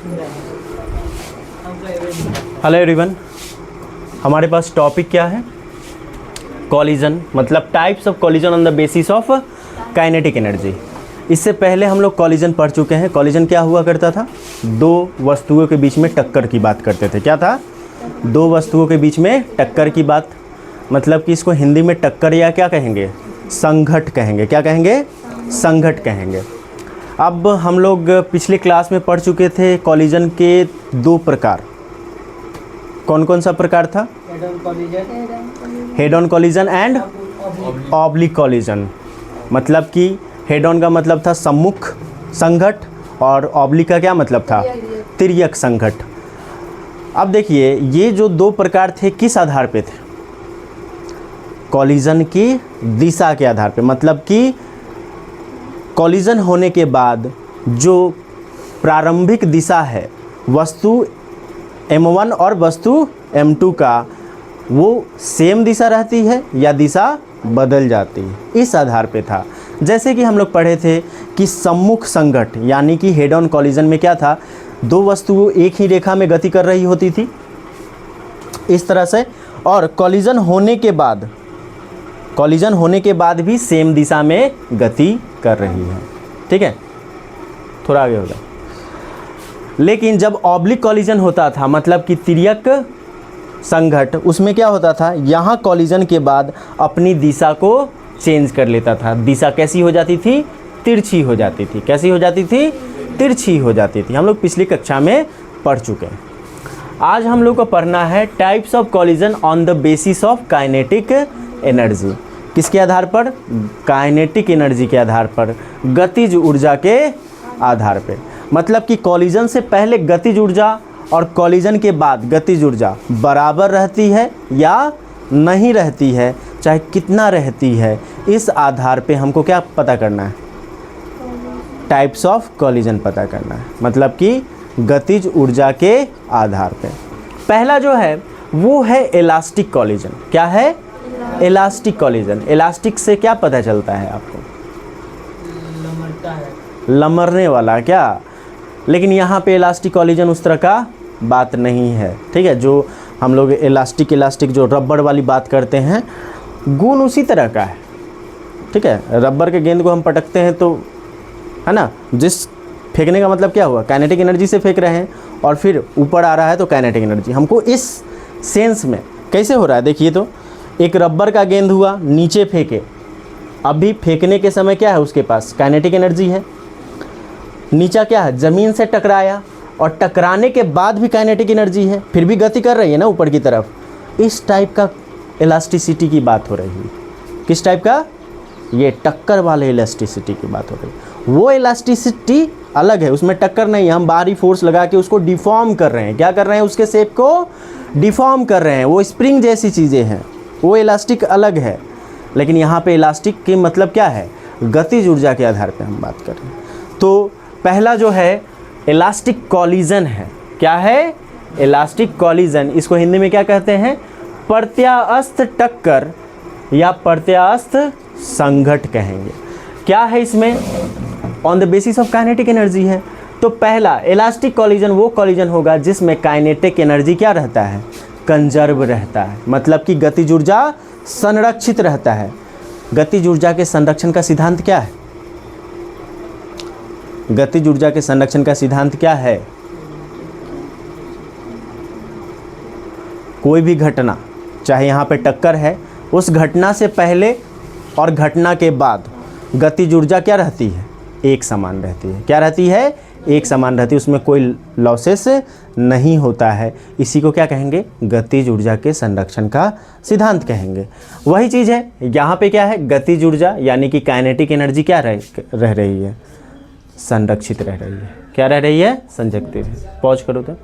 Hello everyone, हमारे पास topic क्या है? कॉलिजन, मतलब types of collision on the basis of kinetic energy. इससे पहले हम लोग कॉलिजन पढ़ चुके हैं। कॉलिजन क्या हुआ करता था? दो वस्तुओं के बीच में टक्कर की बात करते थे। क्या था? दो वस्तुओं के बीच में टक्कर की बात, मतलब कि इसको हिंदी में टक्कर या क्या कहेंगे? संघट कहेंगे। क्या कहेंगे? संघट कहेंगे। अब हम लोग पिछले क्लास में पढ़ चुके थे कॉलिजन के दो प्रकार। कौन कौन सा प्रकार था? Head on collision and oblique collision. मतलब कि हेड ऑन का मतलब था सम्मुख संघट और ऑब्लिक का क्या मतलब था? तिर्यक संघट। अब देखिए, ये जो दो प्रकार थे किस आधार पे थे? कॉलिजन की दिशा के आधार पे। मतलब कि कॉलिजन होने के बाद जो प्रारंभिक दिशा है वस्तु m1 और वस्तु m2 का, वो सेम दिशा रहती है या दिशा बदल जाती है, इस आधार पे था। जैसे कि हम लोग पढ़े थे कि सम्मुख संघट यानी कि हेड ऑन कॉलिजन में क्या था? दो वस्तु एक ही रेखा में गति कर रही होती थी इस तरह से, और कॉलिजन होने के बाद भी सेम दिशा में गति कर रही है। ठीक है, थोड़ा आगे हो जाए। लेकिन जब ऑब्लिक कॉलिजन होता था, मतलब कि तिर्यक संघट, उसमें क्या होता था? यहाँ कॉलिजन के बाद अपनी दिशा को चेंज कर लेता था। दिशा कैसी हो जाती थी? तिरछी हो जाती थी। कैसी हो जाती थी? तिरछी हो जाती थी। हम लोग पिछली कक्षा में पढ़ चुके हैं। आज हम लोग को पढ़ना है types of collision on the basis of kinetic energy. किसके आधार पर? काइनेटिक एनर्जी के आधार पर, गतिज ऊर्जा के आधार पे। मतलब कि कॉलिजन से पहले गतिज ऊर्जा और कॉलिजन के बाद गतिज ऊर्जा बराबर रहती है या नहीं रहती है, चाहे कितना रहती है, इस आधार पे हमको क्या पता करना है? टाइप्स ऑफ कॉलिजन पता करना है। मतलब कि गतिज ऊर्जा के आधार पे। पहला जो है वो है इलास्टिक कॉलिजन। क्या है? Elastic collision. इलास्टिक से क्या पता चलता है आपको? लमरने वाला। क्या? लेकिन यहाँ पे इलास्टिक कॉलिजन उस तरह का बात नहीं है। ठीक है, जो हम लोग इलास्टिक जो रबर वाली बात करते हैं, गुण उसी तरह का है। ठीक है, रबर के गेंद को हम पटकते हैं तो, है ना, जिस फेंकने का मतलब क्या हुआ? काइनेटिक एनर्जी से फेंक रहे हैं और फिर ऊपर आ रहा है तो काइनेटिक एनर्जी। हमको इस सेंस में कैसे हो रहा है देखिए तो, एक रबर का गेंद हुआ, नीचे फेंके, अभी फेंकने के समय क्या है उसके पास? काइनेटिक एनर्जी है। नीचा क्या है? ज़मीन से टकराया और टकराने के बाद भी काइनेटिक एनर्जी है, फिर भी गति कर रही है ना ऊपर की तरफ। इस टाइप का इलास्टिसिटी की बात हो रही है। किस टाइप का? ये टक्कर वाले इलास्टिसिटी की बात हो रही है। वो इलास्टिसिटी अलग है, उसमें टक्कर नहीं है, हम बाहरी फोर्स लगा के उसको डिफॉर्म कर रहे हैं। क्या कर रहे हैं? उसके शेप को डिफॉर्म कर रहे हैं। वो स्प्रिंग जैसी चीज़ें हैं, वो इलास्टिक अलग है। लेकिन यहाँ पे इलास्टिक के मतलब क्या है? गतिज ऊर्जा के आधार पे हम बात कर रहे हैं। तो पहला जो है इलास्टिक कॉलिजन है। क्या है? Elastic collision. इसको हिंदी में क्या कहते हैं? प्रत्यास्थ टक्कर या प्रत्यास्थ संघट कहेंगे। क्या है इसमें? On the basis of kinetic energy है। तो पहला इलास्टिक कॉलिजन वो कॉलिजन होगा जिसमें काइनेटिक एनर्जी क्या रहता है? कंजर्व रहता है। मतलब कि गतिज ऊर्जा संरक्षित रहता है। गतिज ऊर्जा के संरक्षण का सिद्धांत क्या है? गतिज ऊर्जा के संरक्षण का सिद्धांत क्या है? कोई भी घटना, चाहे यहाँ पे टक्कर है, उस घटना से पहले और घटना के बाद गतिज ऊर्जा क्या रहती है? एक समान रहती है। क्या रहती है? एक समान रहती है। उसमें कोई लॉसेस नहीं होता है। इसी को क्या कहेंगे? गतिज ऊर्जा के संरक्षण का सिद्धांत कहेंगे। वही चीज़ है यहाँ पे। क्या है? गतिज ऊर्जा यानी कि काइनेटिक एनर्जी क्या रह रही है? संरक्षित रह रही है। क्या रह रही है? संरक्षित। पॉज करो तो।